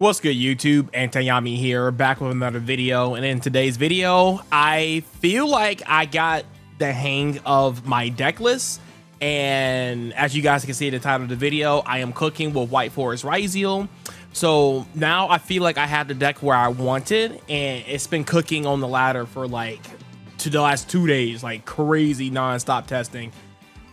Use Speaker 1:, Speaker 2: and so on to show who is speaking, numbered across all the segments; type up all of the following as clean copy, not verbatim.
Speaker 1: What's good, YouTube? Antayami here, back with another video. And in today's video, I feel like I got the hang of my deck list. And as you guys can see in the title of the video, I am cooking with White Forest Ryzeal. So now I feel like I have the deck where I wanted, and it's been cooking on the ladder for like the last 2 days, like crazy non-stop testing.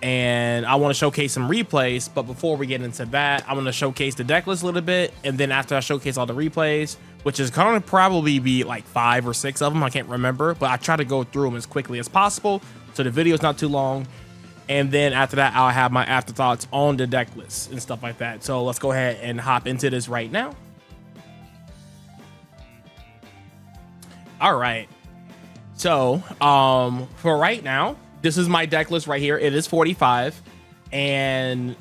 Speaker 1: And I want to showcase some replays, but before we get into that, I'm going to showcase the deck list a little bit, and then after I showcase all the replays, which is going to probably be like 5 or 6 of them, I can't remember, but I try to go through them as quickly as possible so the video is not too long. And then after that, I'll have my afterthoughts on the deck list and stuff like that. So let's go ahead and hop into this right now. All right, so for right now, this is my deck list right here. It is 45, and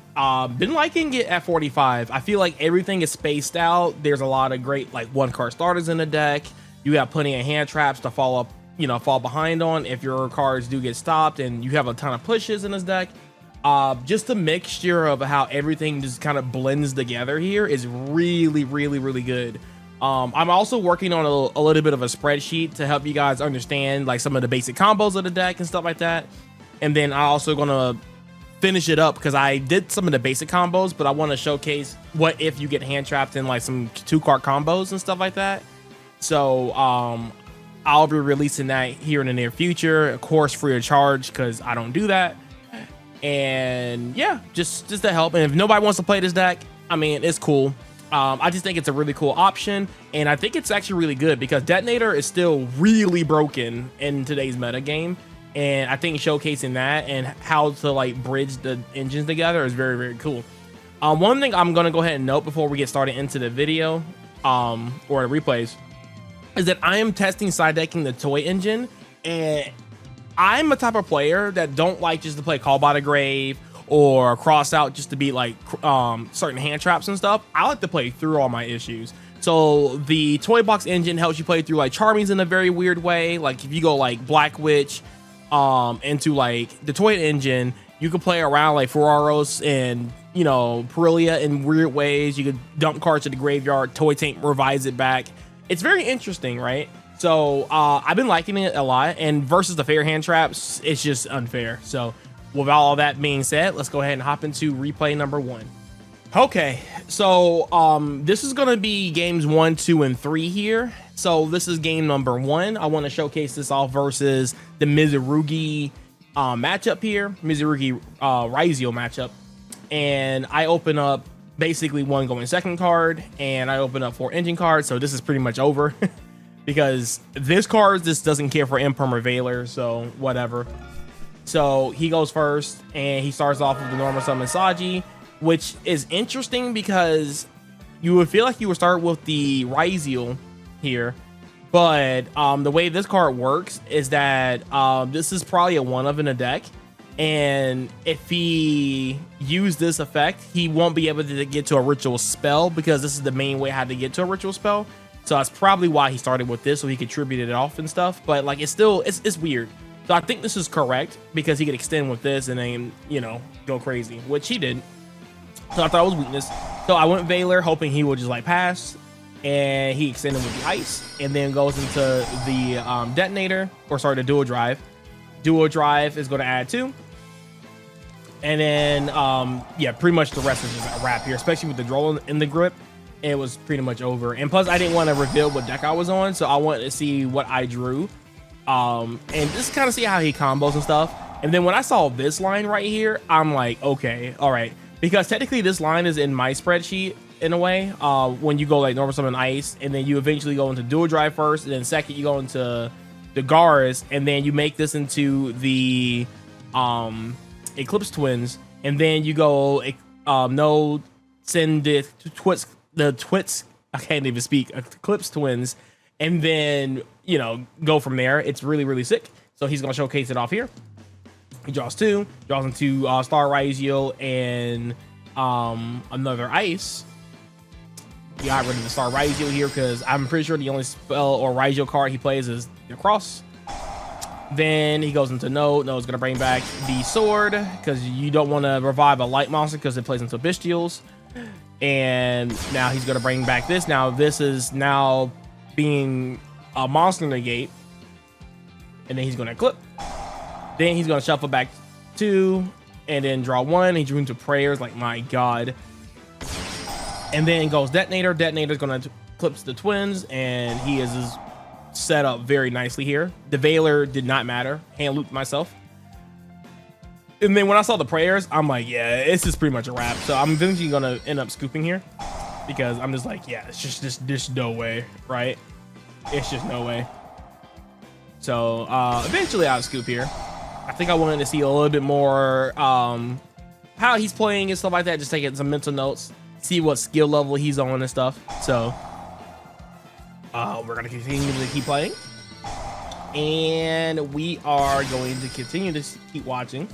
Speaker 1: been liking it at 45. I feel like everything is spaced out. There's a lot of great like 1-card starters in the deck. You have plenty of hand traps to fall behind on if your cards do get stopped, and you have a ton of pushes in this deck. Just a mixture of how everything just kind of blends together here is really good. I'm also working on a little bit of a spreadsheet to help you guys understand like some of the basic combos of the deck and stuff like that. And then I'm also gonna finish it up because I did some of the basic combos, but I want to showcase what if you get hand trapped in like some 2-card combos and stuff like that. So I'll be releasing that here in the near future, of course free of charge, because I don't do that. And yeah, just to help. And if nobody wants to play this deck, I mean, it's cool. I just think it's a really cool option, and I think it's actually really good because Detonator is still really broken in today's meta game, and I think showcasing that and how to like bridge the engines together is very cool. One thing I'm gonna go ahead and note before we get started into the video or the replays is that I am testing side decking the toy engine, and I'm a type of player that don't like just to play Call by the Grave or cross out just to beat like certain hand traps and stuff. I like to play through all my issues. So the toy box engine helps you play through like Charmings in a very weird way. Like if you go like Black Witch into like the toy engine, you can play around like Ferraros and Perilia in weird ways. You could dump cards to the graveyard, Toy Tank revives it back. It's very interesting, right? So I've been liking it a lot, and versus the fair hand traps, it's just unfair. So with all that being said, let's go ahead and hop into replay number 1. Okay, so this is gonna be games 1, 2, and 3 here. So this is game number 1. I want to showcase this off versus the Mitsurugi matchup here, Mitsurugi Ryzeal matchup. And I open up basically 1 going second card, and I open up 4 engine cards. So this is pretty much over because this card just doesn't care for Imperma Veiler, so whatever. So he goes first, and he starts off with the normal summon Saji, which is interesting because you would feel like you would start with the Ryzeal here, but the way this card works is that this is probably a 1-of in a deck, and if he used this effect, he won't be able to get to a ritual spell because this is the main way how to get to a ritual spell. So that's probably why he started with this, so he contributed it off and stuff. But like it's weird. So I think this is correct because he could extend with this and then, go crazy, which he did. So I thought it was weakness. So I went Veiler hoping he would just like pass, and he extended with the ice and then goes into the detonator, or sorry, the dual drive. Dual drive is going to add 2. And then, yeah, pretty much the rest is just a wrap here, especially with the draw in the grip. It was pretty much over. And plus I didn't want to reveal what deck I was on, so I wanted to see what I drew. And just kind of see how he combos and stuff. And then when I saw this line right here, I'm like, okay, all right, because technically this line is in my spreadsheet in a way. When you go like normal summon ice, and then you eventually go into dual drive first, and then second you go into the Gars, and then you make this into the Eclipse Twins, and then you go no send the twits, I can't even speak, Eclipse Twins, and then go from there. It's really sick. So he's gonna showcase it off here. He draws 2, draws into Star Ryzeal and another ice. He got rid of the Star Ryzeal here because I'm pretty sure the only spell or Ryzeal card he plays is the Cross. Then he goes into Node's gonna bring back the sword because you don't want to revive a light monster because it plays into Bestials. And now he's gonna bring back this. Now this is now being a monster negate, and then he's gonna clip. Then he's gonna shuffle back 2, and then draw 1. He drew into prayers. Like, my god. And then goes detonator. Detonator's gonna clips the twins, and he is set up very nicely here. The Veiler did not matter. Hand looped myself. And then when I saw the prayers, I'm like, yeah, this is pretty much a wrap. So I'm eventually gonna end up scooping here, because I'm just like, yeah, it's just there's no way, right? It's just no way. So eventually I'll scoop here. I think I wanted to see a little bit more how he's playing and stuff like that. Just taking some mental notes, see what skill level he's on and stuff. So we're gonna continue to keep playing, and we are going to continue to keep watching.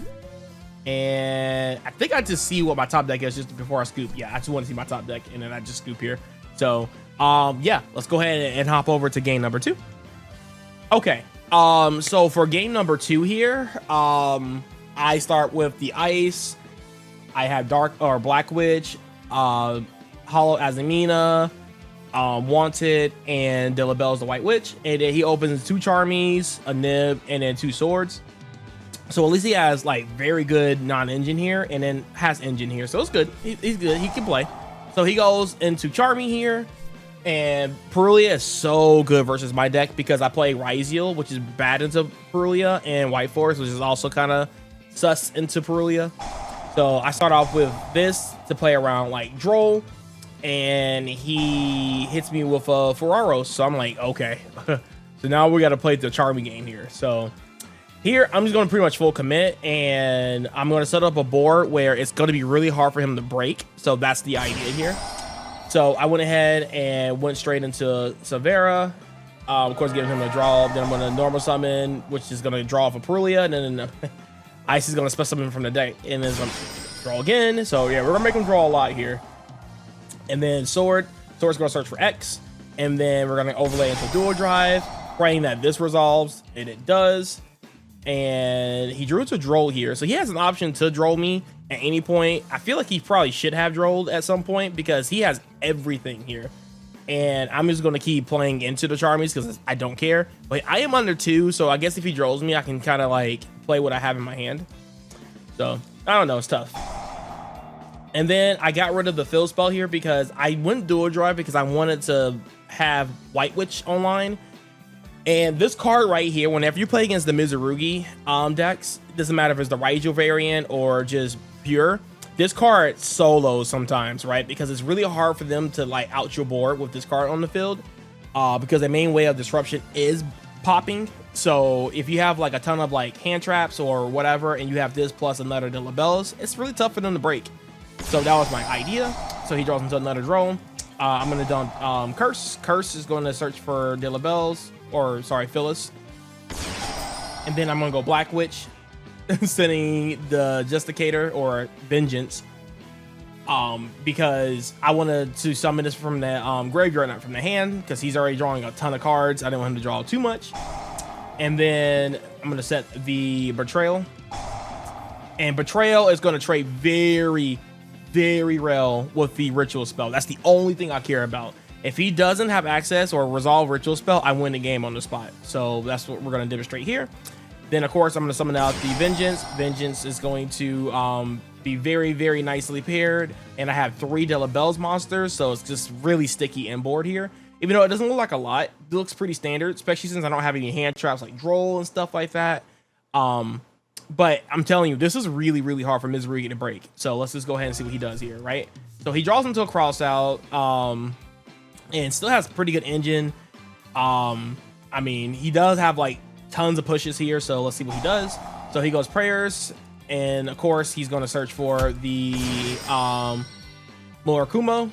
Speaker 1: And I think I just see what my top deck is just before I scoop. Yeah, I just want to see my top deck, and then I just scoop here. So yeah, let's go ahead and hop over to game number 2. Okay, so for game number 2 here, I start with the ice. I have Black Witch, Hollow Azamina, Wanted, and Delabelle's the White Witch. And then he opens 2 Charmies, a Nib, and then 2 Swords. So at least he has like very good non-engine here, and then has engine here, so it's good. He's good. He can play. So he goes into Charmy here, and Purulia is so good versus my deck because I play Ryzeal, which is bad into Purulia, and White Forest, which is also kind of sus into Purulia. So I start off with this to play around like Droll, and he hits me with a Ferraros. So I'm like, okay. So now we got to play the Charmy game here. So here, I'm just going to pretty much full commit, and I'm going to set up a board where it's going to be really hard for him to break. So that's the idea here. So I went ahead and went straight into Severa. Of course, giving him a draw. Then I'm going to normal summon, which is going to draw off a Purulia. And then Ice is going to special summon from the deck. And then it's going to draw again. So yeah, we're going to make him draw a lot here. And then Sword's going to search for X. And then we're going to overlay into Dual Drive, praying that this resolves. And it does. And he drew to Droll here, so he has an option to Droll me at any point. I feel like he probably should have Drolled at some point because he has everything here, and I'm just going to keep playing into the Charmies because I don't care. But I am under 2, so I guess if he Drolls me, I can kind of like play what I have in my hand. So I don't know, it's tough. And then I got rid of the fill spell here because I went Dual Drive because I wanted to have White Witch online. And this card right here, whenever you play against the Mitsurugi decks, it doesn't matter if it's the Ryzeal variant or just pure, this card solos sometimes, right? Because it's really hard for them to like out your board with this card on the field, because the main way of disruption is popping. So if you have like a ton of like hand traps or whatever, and you have this plus another Delabelle's, it's really tough for them to break. So that was my idea. So he draws into another drone. I'm going to dump Curse. Curse is going to search for Delabelle's. Or sorry, Phyllis. And then I'm gonna go Black Witch, sending the Justicator or Vengeance, because I wanted to summon this from the graveyard, not from the hand, because he's already drawing a ton of cards. I didn't want him to draw too much. And then I'm gonna set the Betrayal, and Betrayal is gonna trade very, very well with the Ritual spell. That's the only thing I care about. If he doesn't have access or resolve Ritual spell, I win the game on the spot. So that's what we're going to demonstrate here. Then, of course, I'm going to summon out the Vengeance. Vengeance is going to be very, very nicely paired. And I have 3 Delabelle's monsters, so it's just really sticky inboard here. Even though it doesn't look like a lot, it looks pretty standard, especially since I don't have any hand traps like Droll and stuff like that. But I'm telling you, this is really, really hard for Mitsurugi to break. So let's just go ahead and see what he does here, right? So he draws into a cross out. And still has pretty good engine. I mean, he does have like tons of pushes here, so let's see what he does. So he goes Prayers, and of course he's going to search for the Murakumo.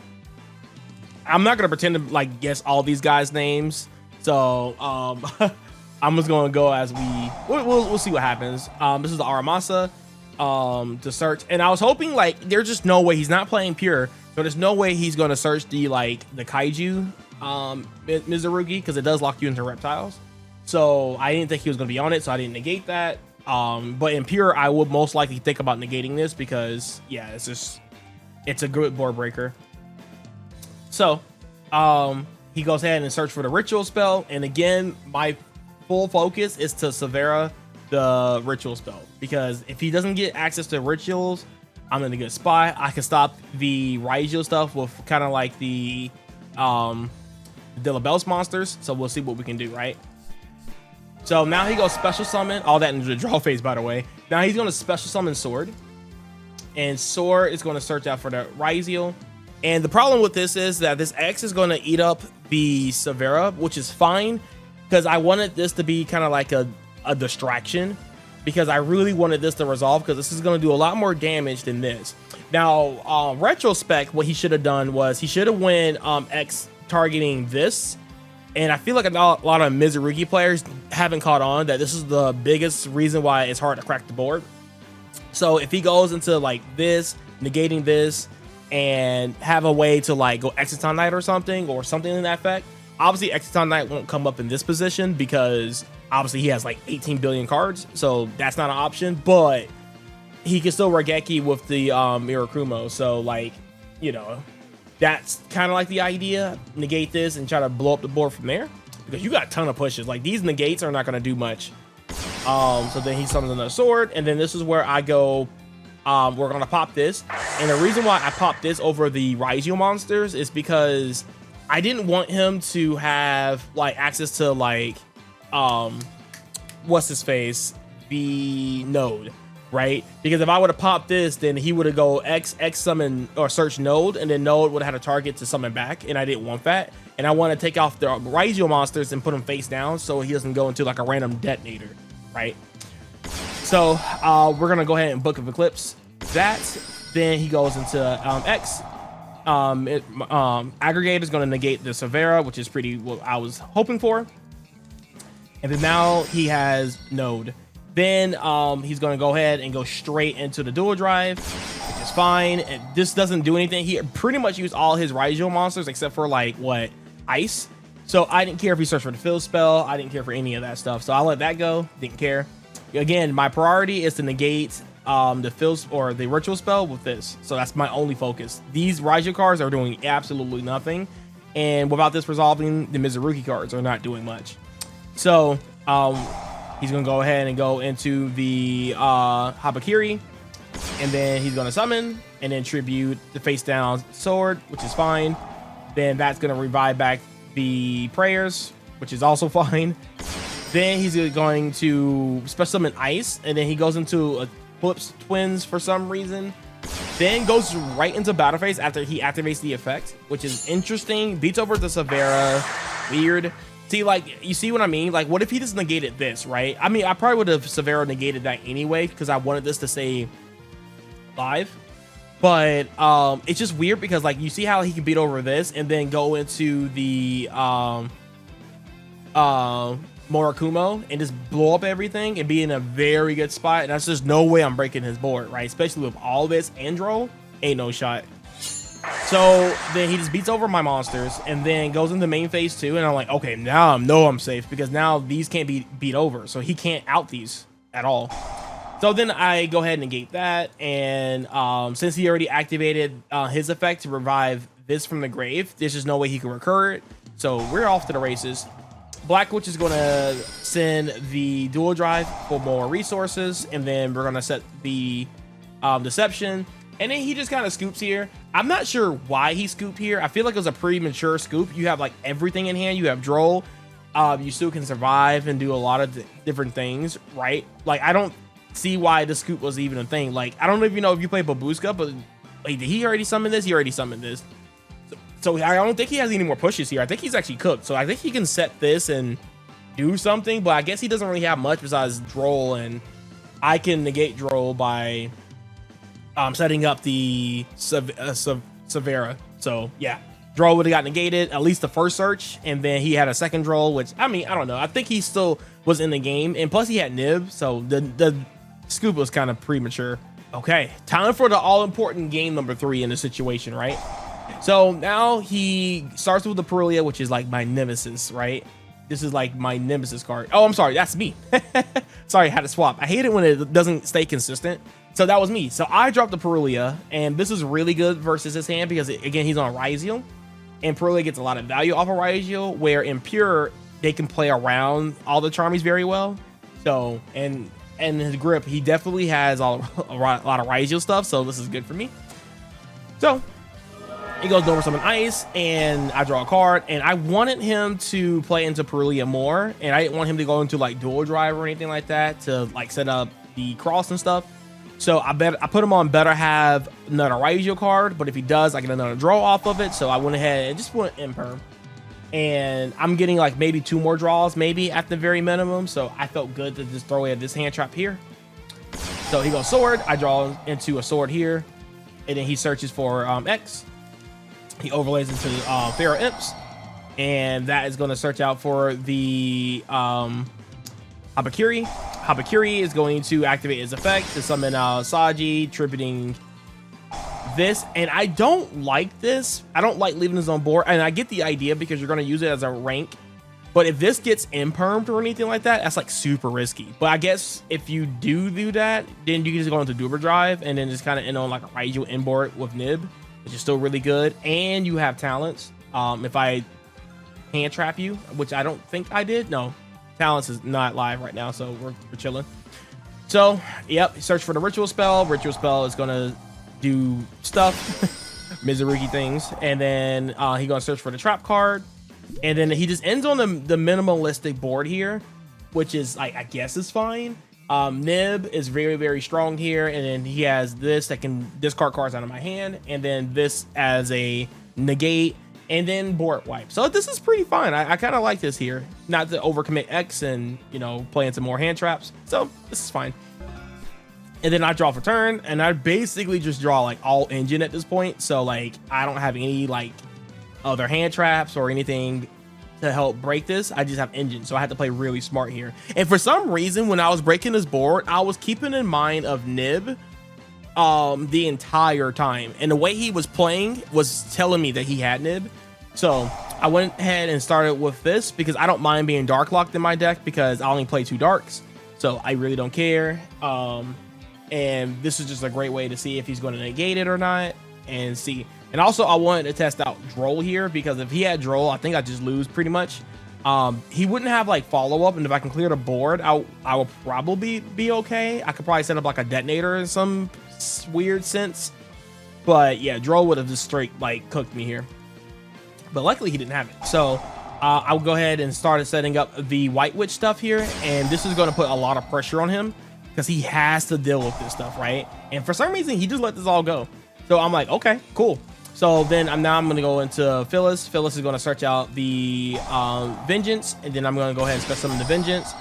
Speaker 1: I'm not going to pretend to like guess all these guys' names, so I'm just going to go as we'll see what happens. This is the Aramasa to search, and I was hoping like there's just no way he's not playing pure. So there's no way he's going to search the Kaiju Mitsurugi, because it does lock you into reptiles. So I didn't think he was going to be on it, so I didn't negate that. But in pure, I would most likely think about negating this because, yeah, it's a good board breaker. So he goes ahead and search for the ritual spell, and again, my full focus is to Severa the ritual spell, because if he doesn't get access to rituals, I'm in a good spot. I can stop the Ryzeal stuff with kind of like the Dilabel's monsters, so we'll see what we can do, right? So now he goes special summon, all that in the draw phase, by the way. Now he's going to special summon Sword, and Sword is going to search out for the Ryzeal. And the problem with this is that this X is going to eat up the Severa, which is fine, because I wanted this to be kind of like a distraction, because I really wanted this to resolve, because this is going to do a lot more damage than this. Now, retrospect, what he should have done was he should have went X targeting this. And I feel like a lot of Mitsurugi players haven't caught on that this is the biggest reason why it's hard to crack the board. So if he goes into like this, negating this, and have a way to like go Exciton Knight or something in that effect, obviously Exciton Knight won't come up in this position because obviously he has like 18 billion cards, so that's not an option. But he can still Regeki with the Mirakumo, so like, you know, that's kind of like the idea. Negate this and try to blow up the board from there, because you got a ton of pushes. Like, these negates are not going to do much. So then he summons another sword, and then this is where I go. We're going to pop this, and the reason why I popped this over the Ryzeal monsters is because I didn't want him to have like access to like what's his face, the node, right? Because if I would have popped this, then he would have go X summon or search node, and then node would have had a target to summon back, and I didn't want that. And I want to take off the Ryzeal monsters and put him face down so he doesn't go into like a random detonator, right? So we're gonna go ahead and book of Eclipse that. Then he goes into X. Aggregate is going to negate the Severa, which is pretty what I was hoping for. And then now he has node. Then he's going to go ahead and go straight into the dual drive, which is fine. This doesn't do anything. He pretty much used all his Ryzeal monsters except for like what, ice. So I didn't care if he searched for the fill spell. I didn't care for any of that stuff. So I let that go. Didn't care. Again, my priority is to negate the fills or the ritual spell with this. So that's my only focus. These Ryzeal cards are doing absolutely nothing, and without this resolving, the Mitsurugi cards are not doing much. So he's gonna go ahead and go into the Habakiri, and then he's gonna summon and then tribute the face down sword, which is fine. Then that's gonna revive back the prayers, which is also fine. Then he's going to special summon ice, and then he goes into Eclipse Twins for some reason. Then goes right into battle phase after he activates the effect, which is interesting. Beats over the Severa. Weird. See, like, you see what I mean? Like, what if he just negated this, right? I mean, I probably would have Severa negated that anyway, because I wanted this to stay live. But it's just weird because, like, you see how he can beat over this and then go into the Murakumo and just blow up everything and be in a very good spot. And that's just no way I'm breaking his board, right? Especially with all this Andro, ain't no shot. So then he just beats over my monsters and then goes into main phase 2, and I'm like, okay, now I know I'm safe, because now these can't be beat over, so he can't out these at all. So then I go ahead and negate that, and since he already activated his effect to revive this from the grave, there's just no way he can recur it. So we're off to the races. Black Witch is going to send the dual drive for more resources, and then we're going to set the deception, and then he just kind of scoops here. I'm not sure why he scooped here. I feel like it was a premature scoop. You have like everything in hand. You have Droll. You still can survive and do a lot of different things, right? Like, I don't see why the scoop was even a thing. Like, I don't know if you know if you play Bagooska, but like, did he already summon this? He already summoned this. So I don't think he has any more pushes here. I think he's actually cooked. So I think he can set this and do something, but I guess he doesn't really have much besides Droll, and I can negate Droll by setting up the Severa. So yeah, Droll would have got negated, at least the first search, and then he had a second Droll, which, I mean, I don't know. I think he still was in the game, and plus he had Nib, so the scoop was kind of premature. Okay, time for the all-important game number 3 in the situation, right? So now he starts with the Perulia, which is like my nemesis, right? This is like my nemesis card. Oh, I'm sorry, that's me. Sorry, I had to swap. I hate it when it doesn't stay consistent. So that was me. So I dropped the Perulia, and this is really good versus his hand because, again, he's on Ryzeal. and Purley gets a lot of value off of Ryzeal, where in Pure, they can play around all the Charmies very well. So, and his grip, he definitely has a lot of Ryzeal stuff, so this is good for me. So, he goes over summon Ice, and I draw a card, and I wanted him to play into Purley more, and I didn't want him to go into like dual drive or anything like that to like set up the cross and stuff. So I put him on better have another Ryzeal card, but if he does, I get another draw off of it. So I went ahead and just went Imperm. And I'm getting like maybe 2 more draws, maybe at the very minimum. So I felt good to just throw away this hand trap here. So he goes sword. I draw into a sword here. And then he searches for X. He overlays into Pharaoh Imps. And that is going to search out for the Habakiri. Habakiri is going to activate his effect to summon Saji, tributing this. And I don't like this. I don't like leaving this on board. And I get the idea because you're going to use it as a rank. But if this gets impermed or anything like that, that's like super risky. But I guess if you do that, then you can just go into Duber Drive and then just kind of end on like a Ryzeal inboard with Nib, which is still really good. And you have talents. If I hand trap you, which I don't think I did. No, talents is not live right now, so we're chilling. So, yep, search for the ritual spell. Ritual spell is gonna do stuff, Mitsurugi things, and then he gonna search for the trap card, and then he just ends on the minimalistic board here, which is like I guess is fine. Nib is very, very strong here, and then he has this that can discard cards out of my hand, and then this as a negate, and then board wipe. So this is pretty fine. I kind of like this here. Not to overcommit X and, you know, play into more hand traps. So this is fine. And then I draw for turn, and I basically just draw like all engine at this point. So like I don't have any like other hand traps or anything to help break this. I just have engine, so I had to play really smart here. And for some reason, when I was breaking this board, I was keeping in mind of Nib the entire time, and the way he was playing was telling me that he had Nib. So I went ahead and started with this because I don't mind being dark locked in my deck because I only play 2 darks, so I really don't care. And this is just a great way to see if he's going to negate it or not, and see. And also I wanted to test out Droll here because if he had Droll, I think I just lose pretty much. He wouldn't have like follow up, and if I can clear the board, I will probably be okay. I could probably set up like a detonator in some weird sense, but yeah, Droll would have just straight like cooked me here. But luckily he didn't have it. So I'll go ahead and start setting up the White Witch stuff here, and this is going to put a lot of pressure on him because he has to deal with this stuff, right? And for some reason he just let this all go. So I'm like, okay, cool. So then I'm going to go into Phyllis. Phyllis is going to search out the Vengeance, and then I'm going to go ahead and special summon the Vengeance.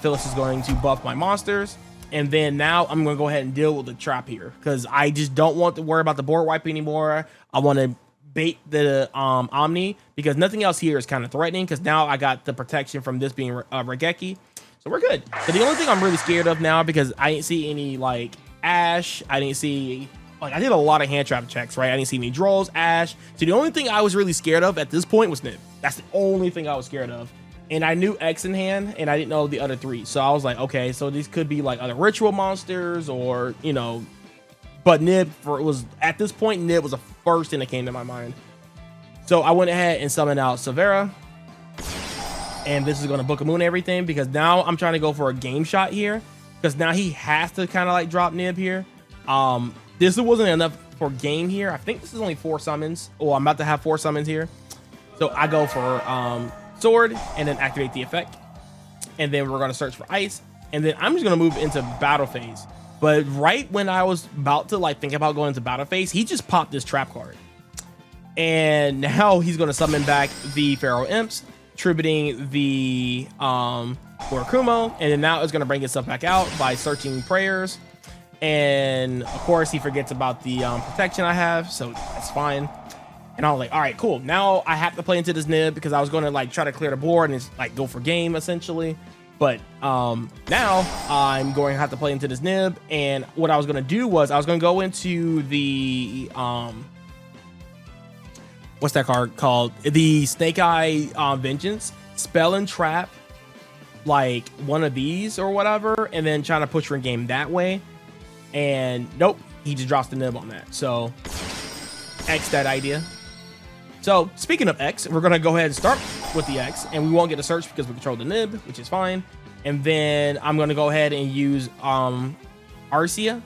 Speaker 1: Phyllis is going to buff my monsters, and then now I'm going to go ahead and deal with the trap here because I just don't want to worry about the board wipe anymore. I want to bait the Omni because nothing else here is kind of threatening because now I got the protection from this being Regeki. So we're good. So the only thing I'm really scared of now, because I didn't see any like Ash, I didn't see like I did a lot of hand trap checks, right? I didn't see any draws, Ash. So the only thing I was really scared of at this point was Nib. That's the only thing I was scared of. And I knew X in hand, and I didn't know the other 3. So I was like, okay, so these could be like other ritual monsters, or you know. But Nib was at this point, Nib was the first thing that came to my mind. So I went ahead and summoned out Severa, and this is going to book a moon everything because now I'm trying to go for a game shot here because now he has to kind of like drop Nib here. This wasn't enough for game here. I think this is only 4 summons. Oh, I'm about to have 4 summons here. So I go for sword and then activate the effect. And then we're going to search for ice. And then I'm just going to move into battle phase. But right when I was about to like think about going into battle phase, he just popped this trap card. And now he's going to summon back the Pharaoh Imps, tributing the Murakumo. And then now it's going to bring itself back out by searching prayers. And of course he forgets about the protection I have, so that's fine. And I was like, all right, cool. Now I have to play into this Nib because I was going to like try to clear the board and it's like go for game essentially. But now I'm going to have to play into this Nib. And what I was going to do was I was going to go into the what's that card called? The Snake Eye Vengeance, spell and trap like one of these or whatever, and then trying to push for game that way. And nope, he just drops the Nib on that. So X that idea. So speaking of X, we're gonna go ahead and start with the X, and we won't get a search because we control the nib, which is fine. And then I'm gonna go ahead and use Rusia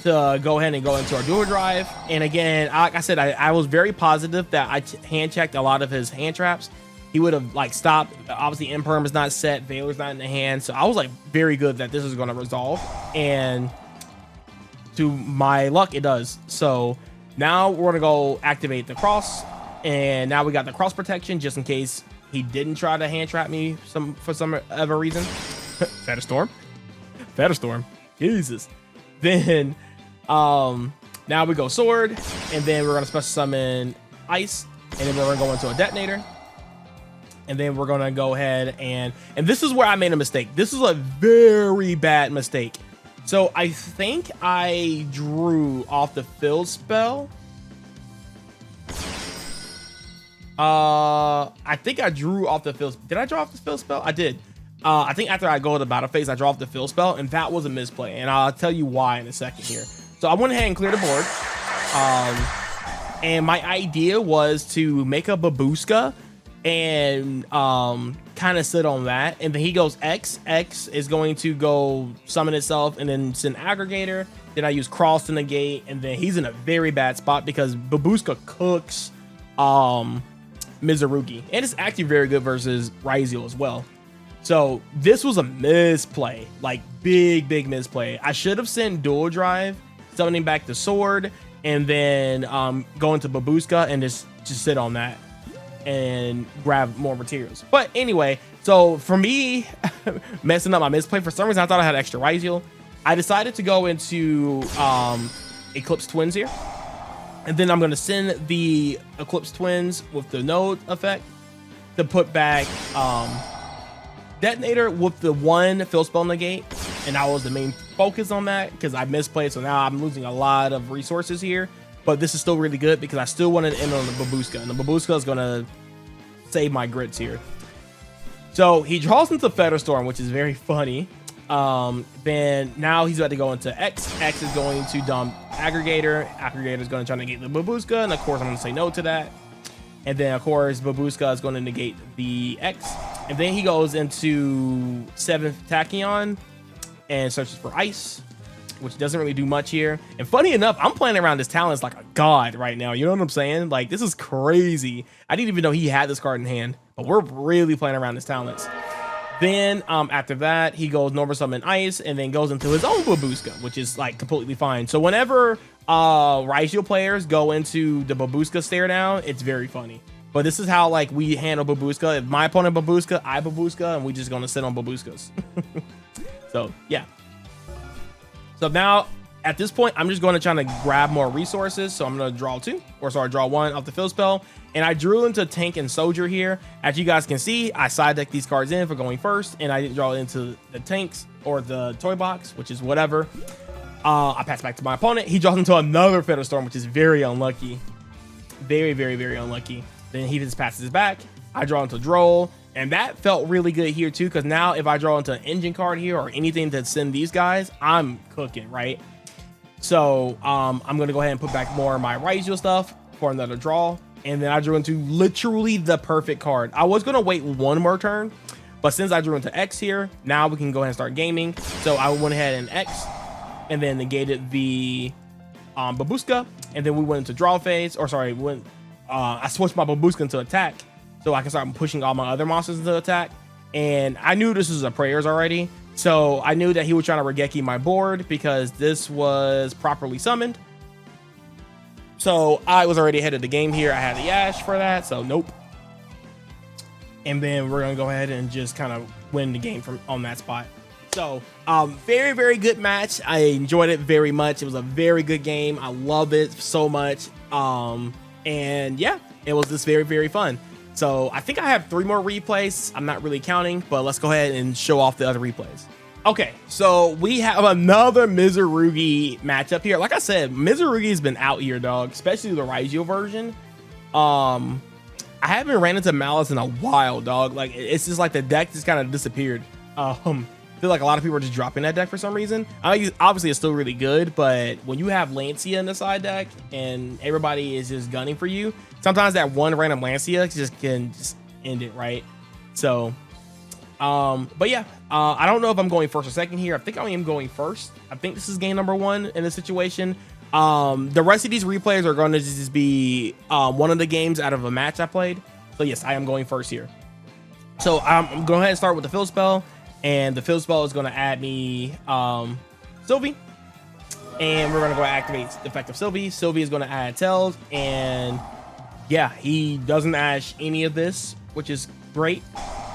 Speaker 1: to go ahead and go into our dual drive. And again, like I said, I was very positive that I hand checked a lot of his hand traps. He would have like stopped. Obviously, Imperm is not set, Veiler's not in the hand, so I was like very good that this is gonna resolve. And to my luck, it does. So now we're gonna go activate the cross, and now we got the cross protection just in case he didn't try to hand trap me for some other reason. Featherstorm, Jesus. Then now we go sword, and then we're gonna special summon ice, and then we're gonna go into a detonator, and then we're gonna go ahead and this is where I made a mistake. This is a very bad mistake. So I think I drew off the fill spell. I think I drew off the fill. Did I draw off the fill spell? I did. I think after I go to the battle phase, I draw off the fill spell, and that was a misplay. And I'll tell you why in a second here. So I went ahead and cleared the board. And my idea was to make a Bagooska and kind of sit on that. And then he goes X. X is going to go summon itself and then send aggregator. Then I use cross to negate, and then he's in a very bad spot because Bagooska cooks Mitsurugi, and it's actually very good versus Ryzeal as well. So this was a misplay, like big misplay. I should have sent dual drive, summoning back the sword, and then go into Bagooska and just sit on that and grab more materials. But anyway, so for me, messing up my misplay, for some reason I thought I had extra Ryzeal. I decided to go into Eclipse Twins here. And then I'm going to send the Eclipse Twins with the node effect to put back Detonator with the one fill spell negate. And that was the main focus on that because I misplayed. So now I'm losing a lot of resources here. But this is still really good because I still wanted to end on the Bagooska. And the Bagooska is going to save my grits here. So he draws into Featherstorm, which is very funny. Then now he's about to go into X. X is going to dump aggregator. Aggregator is going to try to negate the Bagooska, and of course I'm going to say no to that. And then of course Bagooska is going to negate the X, and then he goes into 7th Tachyon and searches for ice, which doesn't really do much here. And funny enough, I'm playing around his talents like a god right now. You know what I'm saying? Like, this is crazy. I didn't even know he had this card in hand, but we're really playing around his talents. Then after that, he goes normal summon ice and then goes into his own Bagooska, which is like completely fine. So whenever Ryzeal players go into the Bagooska stare down, it's very funny. But this is how like we handle Bagooska. If my opponent Bagooska, I Bagooska, and we just gonna sit on Bagooskas. So yeah. So now at this point, I'm just going to try to grab more resources. So I'm going to draw draw one off the fill spell. And I drew into tank and soldier here. As you guys can see, I side decked these cards in for going first, and I didn't draw into the tanks or the toy box, which is whatever. I pass back to my opponent. He draws into another Featherstorm, which is very unlucky. Very unlucky. Then he just passes it back. I draw into Droll, and that felt really good here too, because now if I draw into an engine card here or anything to send these guys, I'm cooking, right? So I'm going to go ahead and put back more of my Ryzeal stuff for another draw. And then I drew into literally the perfect card. I was going to wait one more turn, but since I drew into X here, now we can go ahead and start gaming. So I went ahead and X and then negated the Bagooska. And then we went into draw phase, or sorry, I switched my Bagooska into attack so I can start pushing all my other monsters into attack. And I knew this was a prayers already. So I knew that he was trying to Regeki my board because this was properly summoned. So I was already ahead of the game here. I had the Ash for that, so nope. And then we're gonna go ahead and just kind of win the game from on that spot. So very good match. I enjoyed it very much. It was a very good game. I love it so much. And yeah, it was just very fun. So I think I have 3 more replays. I'm not really counting, but let's go ahead and show off the other replays. Okay, so we have another Mitsurugi matchup here. Like I said, Mitsurugi's been out here, dog, especially the Ryzeal version. I haven't ran into Malice in a while, dog. Like, it's just like the deck just kind of disappeared. feel like a lot of people are just dropping that deck for some reason. Obviously, it's still really good, but when you have Lancia in the side deck and everybody is just gunning for you, sometimes that one random Lancia can just end it, right? So, but yeah, I don't know if I'm going first or second here. I think I am going first. I think this is game number 1 in this situation. The rest of these replays are going to just be one of the games out of a match I played. So yes, I am going first here. So I'm going to go ahead and start with the field spell. And the field spell is going to add me Sylvie. And we're going to go activate the effect of Sylvie. Sylvie is going to add Tails. And yeah, he doesn't ash any of this, which is great.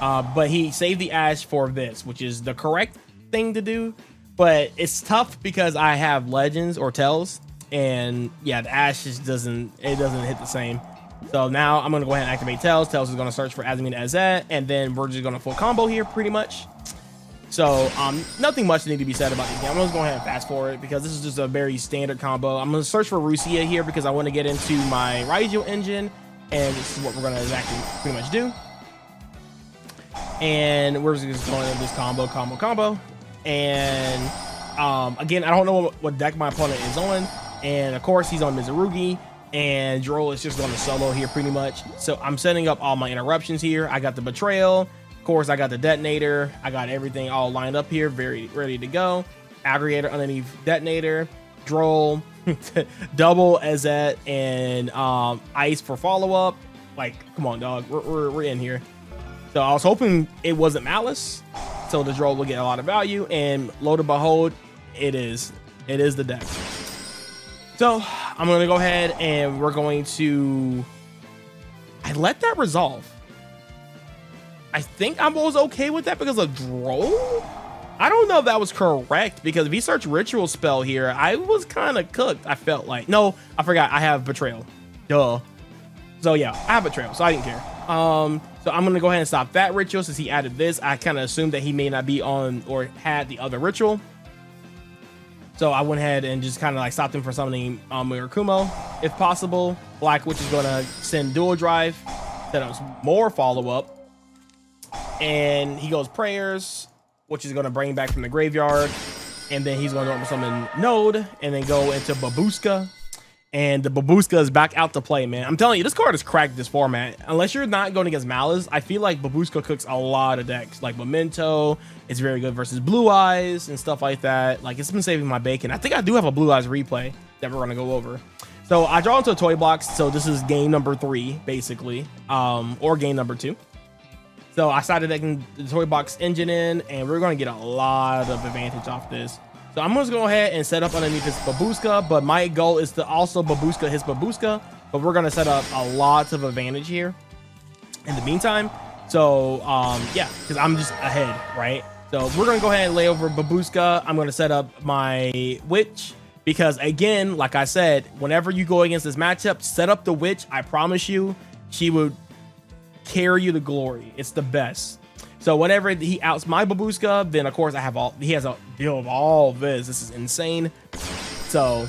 Speaker 1: But he saved the ash for this, which is the correct thing to do. But it's tough because I have Legends or Tails. And yeah, the ash just doesn't hit the same. So now I'm going to go ahead and activate Tails. Tails is going to search for Azamina Azet. And then we're just going to full combo here pretty much. So nothing much need to be said about this game. I'm just going ahead and fast forward because this is just a very standard combo. I'm going to search for Ryzeal here because I want to get into my Ryzeal engine, and this is what we're going to exactly pretty much do. And we're just going into this combo. And again, I don't know what deck my opponent is on, and of course he's on Mitsurugi, and Droll is just going to solo here pretty much. So I'm setting up all my interruptions here. I got the Betrayal. Of course, I got the Detonator. I got everything all lined up here, very ready to go. Aggregator underneath Detonator, Droll, double Azet, and Ice for follow-up. Like, come on, dog. We're in here. So I was hoping it wasn't Malice, so the Droll will get a lot of value. And lo and behold, it is. It is the deck. So I'm going to go ahead and we're going to... I let that resolve. I think I was okay with that because of Droll. I don't know if that was correct because if he searched Ritual Spell here, I was kind of cooked. I felt like, no, I forgot I have Betrayal. Duh. So yeah, I have Betrayal, so I didn't care. So I'm gonna go ahead and stop that ritual since he added this. I kind of assumed that he may not be on or had the other ritual. So I went ahead and just kind of like stopped him from summoning Murakumo if possible. Black Witch is gonna send Dual Drive, set up more follow-up. And he goes Prayers, which is going to bring back from the graveyard. And then he's going to summon Node and then go into Bagooska. And the Bagooska is back out to play, man. I'm telling you, this card is cracked this format. Unless you're not going against Malice, I feel like Bagooska cooks a lot of decks. Like Memento, it's very good versus Blue Eyes and stuff like that. Like, it's been saving my bacon. I think I do have a Blue Eyes replay that we're going to go over. So I draw into a toy box. So this is game number 3, basically, or game number 2. So I started taking the toy box engine in, and we're going to get a lot of advantage off this. So I'm going to go ahead and set up underneath this Bagooska, but my goal is to also Bagooska his Bagooska, but we're going to set up a lot of advantage here in the meantime. So yeah, because I'm just ahead, right? So we're going to go ahead and lay over Bagooska. I'm going to set up my Witch because, again, like I said, whenever you go against this matchup, set up the Witch. I promise you, she would carry you to glory. It's the best. So whenever he outs my Bagooska, then of course he has a deal of all this. This is insane. So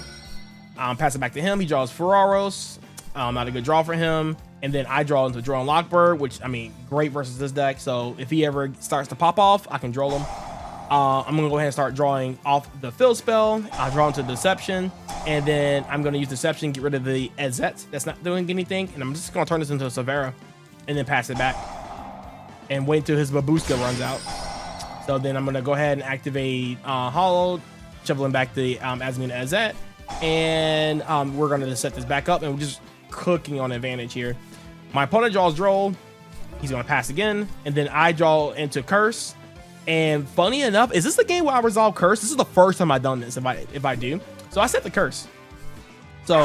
Speaker 1: pass it back to him. He draws Ferraros. Not a good draw for him. And then I draw into Drone Lockbird, which, I mean, great versus this deck. So if he ever starts to pop off, I can draw him. I'm gonna go ahead and start drawing off the fill spell. I draw into Deception, and then I'm gonna use Deception, get rid of the Azet that's not doing anything, and I'm just gonna turn this into a Severa and then pass it back and wait until his Bagooska runs out. So then I'm gonna go ahead and activate Hollow, shoveling back the Azamina Azet, and we're gonna just set this back up, and we're just cooking on advantage here. My opponent draws Droll. He's gonna pass again, and then I draw into Curse. And funny enough, is this the game where I resolve Curse? This is the first time I've done this. If I do, so I set the Curse. So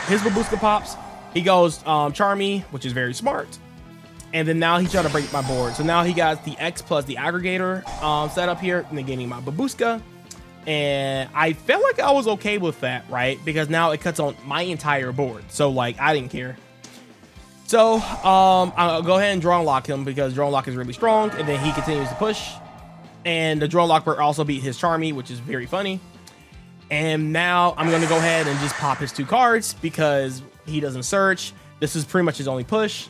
Speaker 1: his Bagooska pops. He goes Charmy, which is very smart. And then now he's trying to break my board. So now he got the X plus the aggregator set up here, negating my Bagooska. And I felt like I was okay with that, right? Because now it cuts on my entire board. So like, I didn't care. So I'll go ahead and Drone Lock him because Drone Lock is really strong. And then he continues to push. And the Drone Lockbird also beat his Charmy, which is very funny. And now I'm going to go ahead and just pop his 2 cards because he doesn't search. This is pretty much his only push.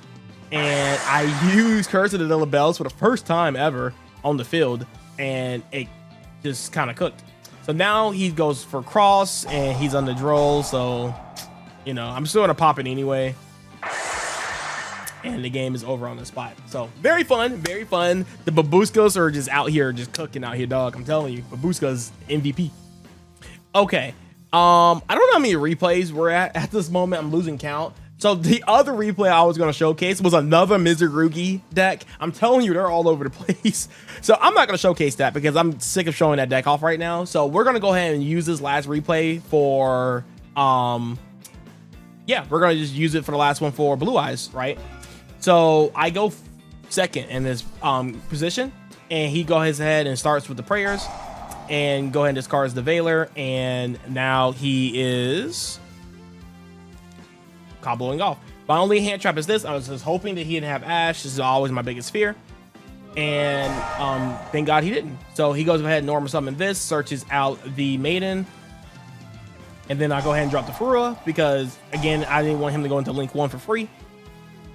Speaker 1: And I use Curse of the Little Bells for the first time ever on the field. and it just kind of cooked. So now he goes for cross, and he's on the droll. So, you know, I'm still gonna pop it anyway. And the game is over on the spot. So very fun, very fun. The Babooskas are just out here, just cooking out here, dog. I'm telling you, Babooska's MVP. Okay. I don't know how many replays we're at this moment. I'm losing count. So the other replay I was going to showcase was another Mitsurugi deck. I'm telling you, they're all over the place. So I'm not going to showcase that because I'm sick of showing that deck off right now. So we're going to go ahead and use this last replay for, yeah, we're going to just use it for the last one for Blue Eyes, right? So I go second in this position, and he goes ahead and starts with the prayers and go ahead and discards the Veiler. And now he is comboing off. My only hand trap is this. I was just hoping that he didn't have Ash. This is always my biggest fear. And thank God he didn't. So he goes ahead and normal summon this, searches out the Maiden. And then I go ahead and drop the Furua because, again, I didn't want him to go into Link 1 for free.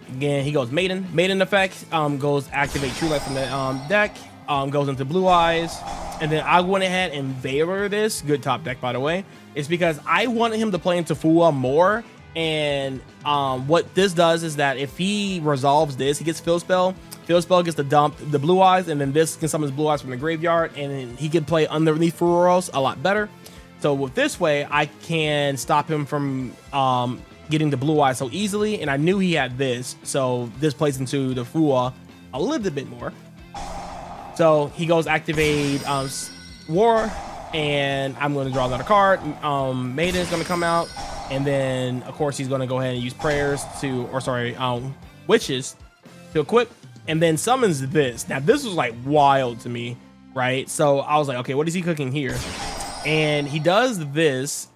Speaker 1: Again, he goes Maiden. Maiden effect goes activate True Light from the deck. Goes into Blue Eyes. And then I went ahead and Veiler this. Good top deck, by the way. It's because I wanted him to play into Fua more. And what this does is that if he resolves this, he gets Fill Spell. Fill Spell gets to dump the Blue Eyes, and then this can summon his Blue Eyes from the graveyard, and then he can play underneath Furos a lot better. So with this way, I can stop him from getting the Blue Eyes so easily, and I knew he had this, so this plays into the Fua a little bit more. So he goes activate War, and I'm going to draw another card. Maiden is going to come out. And then, of course, he's going to go ahead and use prayers to, or sorry, witches to equip, and then summons this. Now, this was like wild to me, right? So I was like, okay, what is he cooking here? And he does this,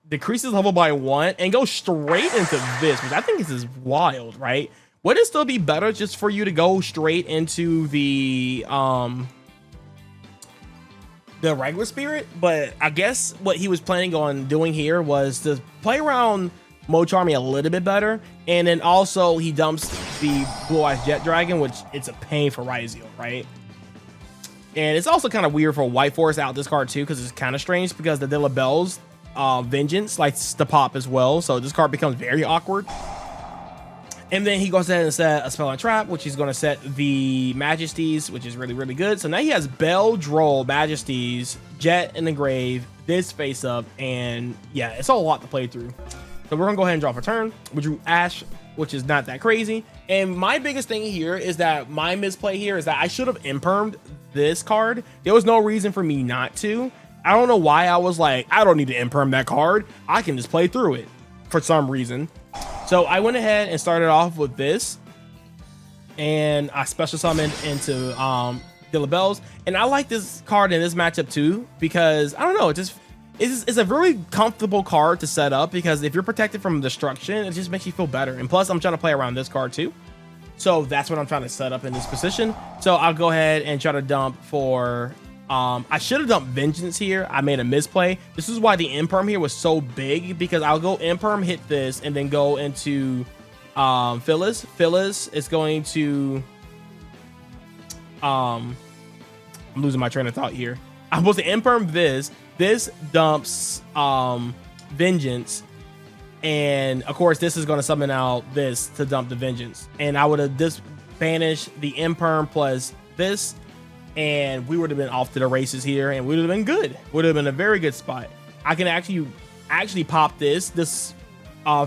Speaker 1: decreases level by 1, and goes straight into this, which I think is wild, right? Would it still be better just for you to go straight into the regular spirit? But I guess what he was planning on doing here was to play around Mocharmy a little bit better, and then also he dumps the Blue Eyes Jet Dragon, which it's a pain for Ryzeal, right? And it's also kind of weird for White Forest out this card too, because it's kind of strange because the Dillabell's Vengeance likes to pop as well, so this card becomes very awkward. And then he goes ahead and set a spell and trap, which he's going to set the Majesties, which is really, really good. So now he has Bell, Droll, Majesties, Jet in the grave, this face up, and yeah, it's a lot to play through. So we're going to go ahead and draw for turn. We drew Ash, which is not that crazy. And my biggest thing here is that my misplay here is that I should have impermed this card. There was no reason for me not to. I don't know why I was like, I don't need to imperm that card. I can just play through it for some reason. So I went ahead and started off with this, and I special summoned into Dillabell's, and I like this card in this matchup too because I don't know, it's a really comfortable card to set up because if you're protected from destruction, it just makes you feel better. And plus, I'm trying to play around this card too, so that's what I'm trying to set up in this position. So I'll go ahead and try to dump for. I should have dumped Vengeance here. I made a misplay. This is why the Imperm here was so big, because I'll go Imperm, hit this, and then go into Phyllis. Phyllis is going to... I'm losing my train of thought here. I'm supposed to Imperm this. This dumps Vengeance. And, of course, this is going to summon out this to dump the Vengeance. And I would have banished the Imperm plus this, and we would have been off to the races here, and we would have been good. Would have been a very good spot. I can actually pop this. This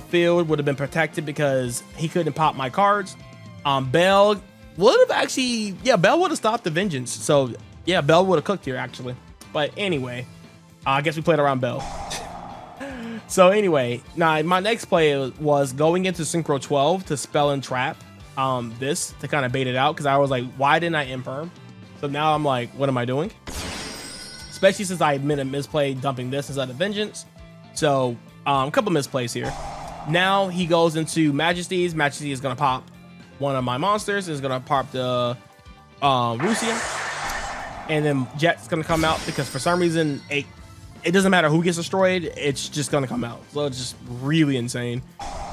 Speaker 1: field would have been protected because he couldn't pop my cards. Bell would have actually, yeah, Bell would have stopped the Vengeance. So yeah, Bell would have cooked here actually. But anyway, I guess we played around Bell. So anyway, now my next play was going into Synchro 12 to spell and trap this to kind of bait it out, because I was like, why didn't I imperm? So now I'm like, what am I doing? Especially since I made a misplay dumping this instead of Vengeance. So a couple misplays here. Now he goes into Majesties. Majesty is going to pop one of my monsters. Is going to pop the Ryzeal. And then Jet's going to come out because for some reason, it doesn't matter who gets destroyed. It's just going to come out. So it's just really insane.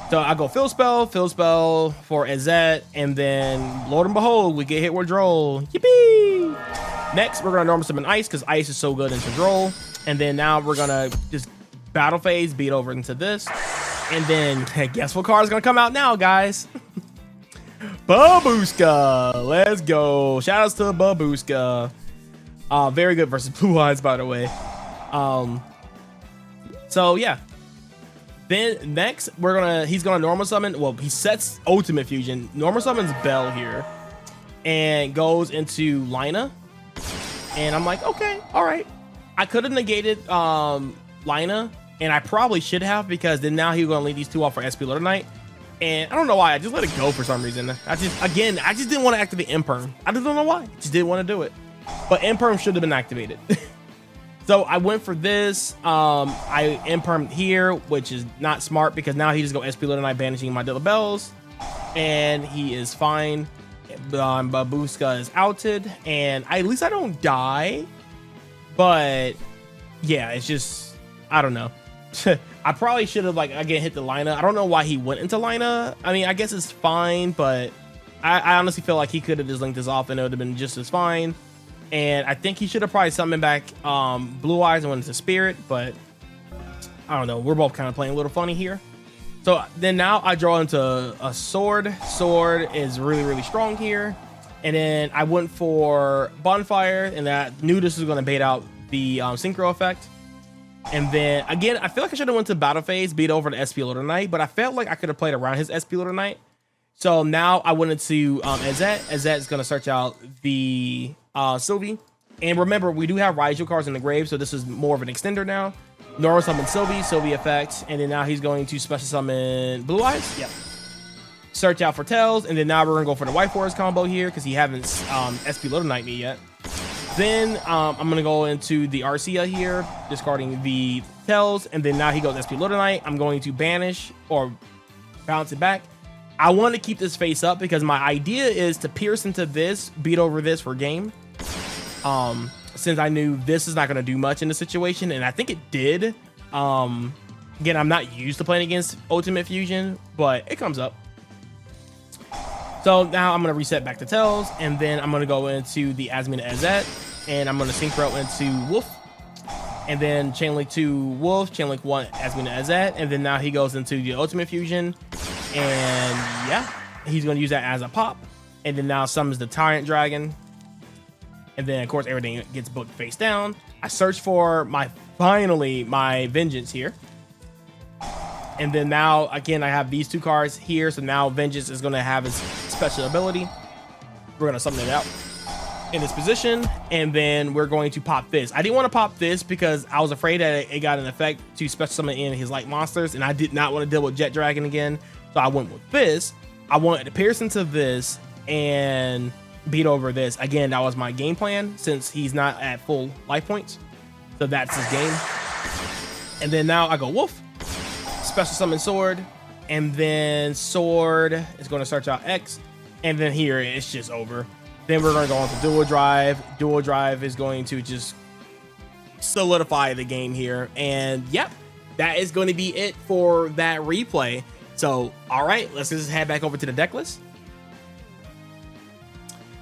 Speaker 1: So I go Fill Spell for Azet, and then Lord and Behold, we get hit with Droll. Yippee! Next, we're gonna normal summon Ice because Ice is so good in control. And then now we're gonna just battle phase, beat over into this. And then guess what card is gonna come out now, guys? Bagooska. Let's go. Shout outs to Bagooska. Very good versus Blue Eyes, by the way. So yeah. Then next he's gonna normal summon. Well, he sets Ultimate Fusion. Normal summons Bell here. And goes into Lina. And I'm like, okay, all right. I could have negated Lina, and I probably should have, because then now he's gonna lead these two off for SP Lord Knight. And I don't know why, I just let it go for some reason. I just didn't want to activate Imperm. I just don't know why. Just didn't want to do it. But Imperm should have been activated. So I went for this. I Impermed here, which is not smart because now he just go SP Lord Knight, banishing my Dilla Bells, and he is fine. Bagooska is outed, and at least I don't die. But yeah, it's just, I don't know. I probably should have, like, again, hit the Lina. I don't know why he went into Lina. I mean, I guess it's fine, but I honestly feel like he could have just linked this off and it would have been just as fine. And I think he should have probably summoned back Blue Eyes and went into Spirit, but I don't know. We're both kind of playing a little funny here. So then now I draw into a Sword. Sword is really, really strong here. And then I went for Bonfire, and I knew this was going to bait out the Synchro effect. And then again, I feel like I should have went to Battle Phase, beat over the SP Lord Knight, but I felt like I could have played around his SP Lord Knight. So now I went into Azet. Azet is going to search out the Sylvie. And remember, we do have Ryzeal cards in the grave, so this is more of an extender now. Normal summon Sylvie effect, and then now he's going to special summon Blue Eyes. Yep. Search out for Tails, and then now we're gonna go for the White Forest combo here because he haven't SP Little Knight me yet. Then I'm gonna go into the Arcia here, discarding the Tails, and then now he goes SP Little Knight. I'm going to banish or bounce it back. I want to keep this face up because my idea is to pierce into this, beat over this for game. Since I knew this is not going to do much in the situation, and I think it did. Again, I'm not used to playing against Ultimate Fusion, but it comes up. So now I'm going to reset back to Tails, and then I'm going to go into the Asmina Azet, and I'm going to synchro into Wolf, and then chain link to Wolf, chain link 1 Asmina Azet, and then now he goes into the Ultimate Fusion, and yeah, he's going to use that as a pop, and then now summons the Tyrant Dragon. And then, of course, everything gets booked face down. I search for my Vengeance here. And then now, again, I have these two cards here. So now Vengeance is going to have his special ability. We're going to summon it out in this position. And then we're going to pop this. I didn't want to pop this because I was afraid that it got an effect to special summon in his light monsters. And I did not want to deal with Jet Dragon again. So I went with this. I wanted to pierce into this and beat over this. Again, that was my game plan since he's not at full life points. So that's his game. And then now I go Wolf, special summon Sword, and then Sword is going to search out X. And then here it's just over. Then we're going to go on to Dual Drive. Dual Drive is going to just solidify the game here. And yep, that is going to be it for that replay. So, all right, let's just head back over to the deck list.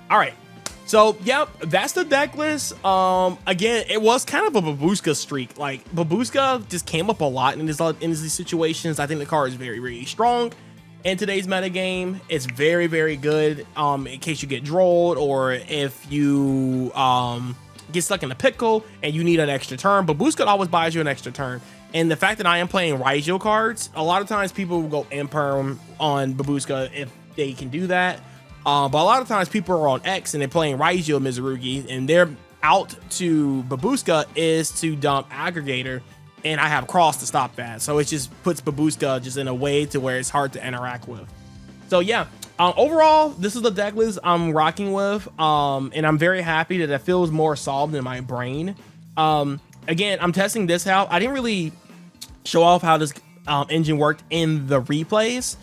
Speaker 1: All right, so yep, that's the deck list. Again, it was kind of a Bagooska streak. Like, Bagooska just came up a lot in these situations. I think the card is very, very strong in today's meta game. It's very, very good in case you get drolled or if you get stuck in a pickle and you need an extra turn. Bagooska always buys you an extra turn. And the fact that I am playing Ryzeal cards, a lot of times people will go Imperm on Bagooska if they can do that. But a lot of times people are on X and they're playing Ryzeal Mitsurugi, and their out to Bagooska is to dump Aggregator, and I have Cross to stop that. So it just puts Bagooska just in a way to where it's hard to interact with. So yeah, overall, this is the deck list I'm rocking with, and I'm very happy that it feels more solved in my brain. Again, I'm testing this out. I didn't really show off how this engine worked in the replays,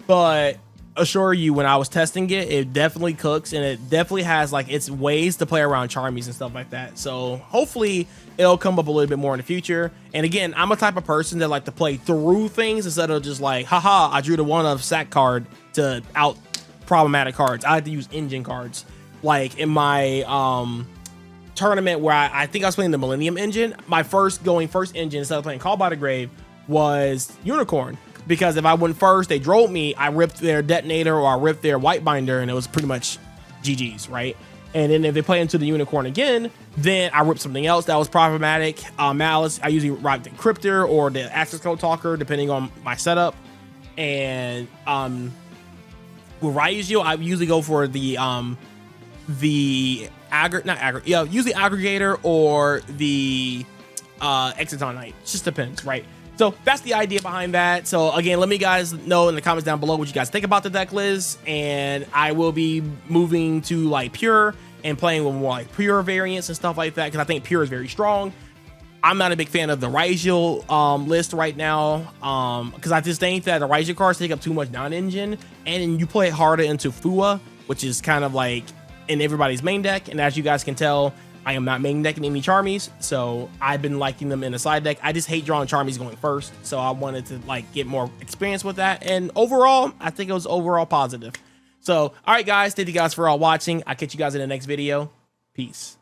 Speaker 1: but assure you, when I was testing it, it definitely cooks, and it definitely has like its ways to play around Charmies and stuff like that. So hopefully it'll come up a little bit more in the future. And again, I'm a type of person that like to play through things instead of just like, haha, I drew the one of sack card to out problematic cards. I like to use engine cards. Like in my tournament where I think I was playing the Millennium engine. My first engine instead of playing Call by the Grave was Unicorn, because if I went first, they drove me, I ripped their detonator or I ripped their white binder, and it was pretty much GG's, right? And then if they play into the Unicorn again, then I ripped something else that was problematic. Malice, I usually ride the Cryptor or the Access Code Talker, depending on my setup. And with Ryzeal, I usually go for the usually Aggregator or the Exiton Knight. It just depends, right? So that's the idea behind that. So again, let me guys know in the comments down below what you guys think about the deck list, and I will be moving to like pure and playing with more like pure variants and stuff like that, because I think pure is very strong. I'm not a big fan of the Ryzeal list right now, because I just think that the Ryzeal cards take up too much non-engine, and you play it harder into Fua, which is kind of like in everybody's main deck. And as you guys can tell, I am not main decking any Charmies, so I've been liking them in a side deck. I just hate drawing Charmies going first, so I wanted to like get more experience with that. And overall, I think it was overall positive. So, all right, guys, thank you guys for all watching. I'll catch you guys in the next video. Peace.